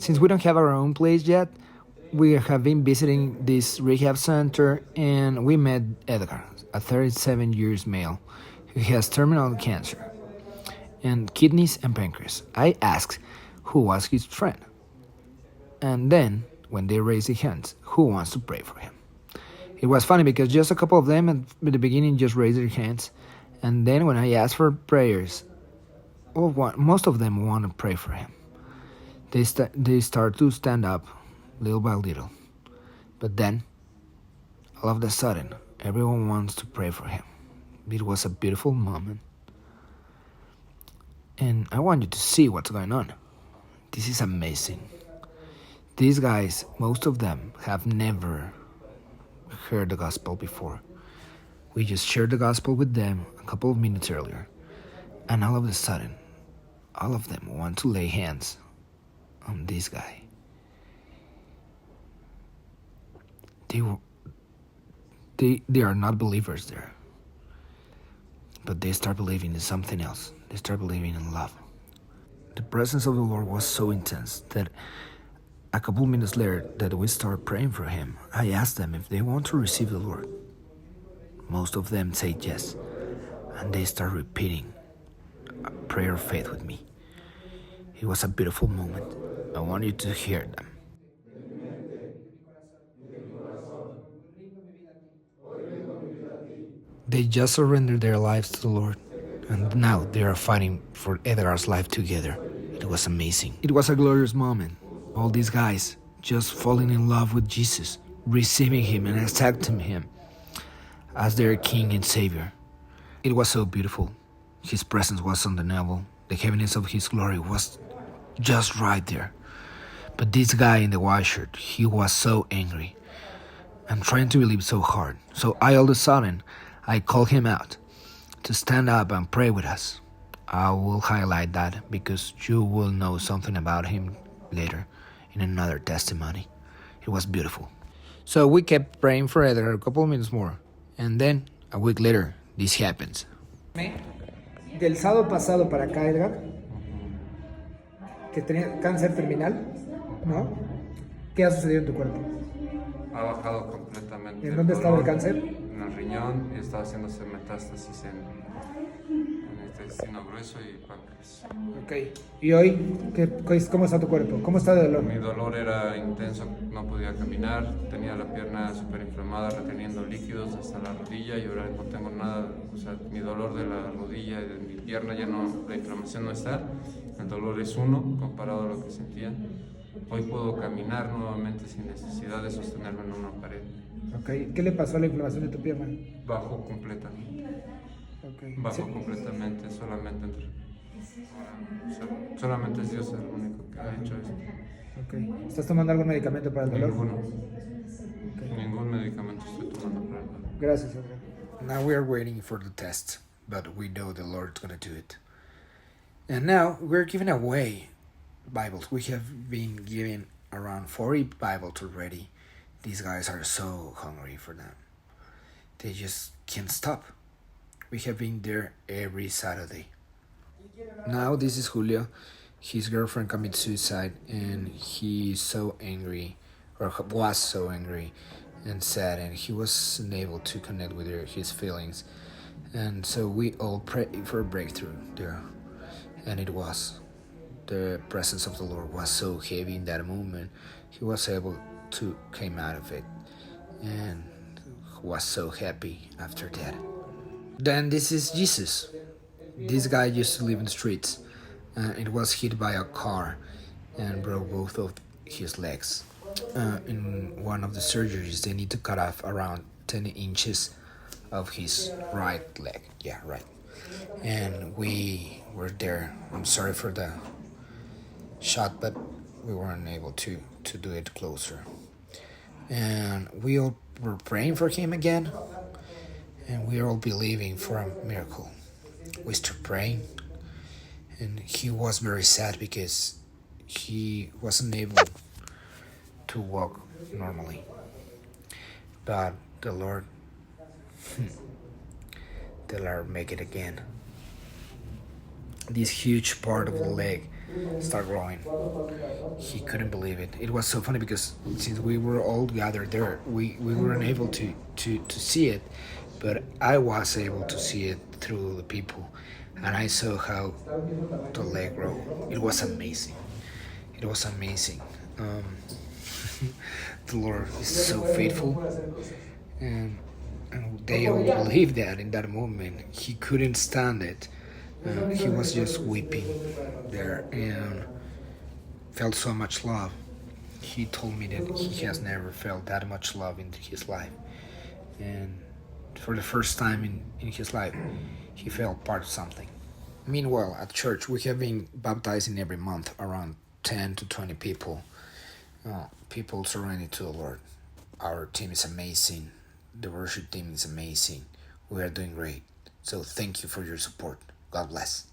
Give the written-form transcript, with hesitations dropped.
Since we don't have our own place yet, we have been visiting this rehab center and we met Edgar, a 37 years male who has terminal cancer and kidneys and pancreas. I asked who was his friend. And then, when they raised their hands, who wants to pray for him? It was funny because just a couple of them at the beginning just raised their hands. And then when I asked for prayers, most of them want to pray for him. They start to stand up little by little. But then, all of a sudden, everyone wants to pray for him. It was a beautiful moment. And I want you to see what's going on. This is amazing. These guys, most of them, have never heard the gospel before. We just shared the gospel with them a couple of minutes earlier. And all of a sudden, all of them want to lay hands on this guy. They are not believers there. But they start believing in something else. They start believing in love. The presence of the Lord was so intense that a couple minutes later that we started praying for him, I asked them if they want to receive the Lord. Most of them said yes, and they start repeating a prayer of faith with me. It was a beautiful moment. I want you to hear them. They just surrendered their lives to the Lord, and now they are fighting for Edgar's life together. It was amazing. It was a glorious moment. All these guys just falling in love with Jesus, receiving him and accepting him as their King and Savior. It was so beautiful. His presence was undeniable. The heaviness of his glory was just right there. But this guy in the white shirt, he was so angry and trying to believe so hard. So all of a sudden, I called him out to stand up and pray with us. I will highlight that because you will know something about him later in another testimony. It was beautiful. So we kept praying for Edgar a couple of minutes more. And then, a week later, this happens. Del sábado pasado para acá, Edgar, que tenía cáncer terminal, ¿no? ¿Qué ha sucedido en tu cuerpo? Ha bajado completamente. ¿En dónde estaba el cáncer? En el riñón y estaba haciéndose metástasis en el intestino grueso y páncreas. Ok. ¿Y hoy cómo está tu cuerpo? ¿Cómo está de dolor? Mi dolor era intenso, no podía caminar, tenía la pierna súper inflamada, reteniendo líquidos hasta la rodilla y ahora no tengo nada, o sea, mi dolor de la rodilla y de mi pierna ya no, la inflamación no está, el dolor es uno comparado a lo que sentía. Hoy puedo caminar nuevamente sin necesidad de sostenerme en una pared. Ok. ¿Qué le pasó a la inflamación de tu pierna? Bajó completamente. Okay. Bajó completamente, solamente solamente es Dios el único que ha hecho esto. Okay. ¿Estás tomando algún medicamento para el dolor? Ninguno. Okay. Ningún medicamento estoy tomando para el dolor. Gracias, Edgar. Now we are waiting for the test, but we know the Lord's going to do it. And now we're giving away Bibles. We have been giving around 40 Bibles already. These guys are so hungry for them. They just can't stop. We have been there every Saturday. Now this is Julio. His girlfriend committed suicide and he is so angry, or was so angry and sad, and he was unable to connect with his feelings. And so we all prayed for a breakthrough there. And it was. The presence of the Lord was so heavy in that moment. He was able to come out of it and was so happy after that. Then this is Jesus. This guy used to live in the streets. It was hit by a car and broke both of his legs. In one of the surgeries, they need to cut off around 10 inches of his right leg. Yeah, right. And we were there. I'm sorry for the shot, but we weren't able to do it closer. And we all were praying for him again. And we are all believing for a miracle. We started praying, and he was very sad because he wasn't able to walk normally. But the Lord make it again. This huge part of the leg start growing. He couldn't believe it. It was so funny because since we were all gathered there, we weren't able to see it, but I was able to see it through the people, and I saw how the leg grew. It was amazing. It was amazing. Um, the Lord is so faithful, and they all believed that in that moment. He couldn't stand it. He was just weeping there and felt so much love. He told me that he has never felt that much love in his life. And for the first time in his life, he felt part of something. Meanwhile, at church, we have been baptizing every month around 10 to 20 people. People surrendered to the Lord. Our team is amazing. The worship team is amazing. We are doing great. So thank you for your support. God bless.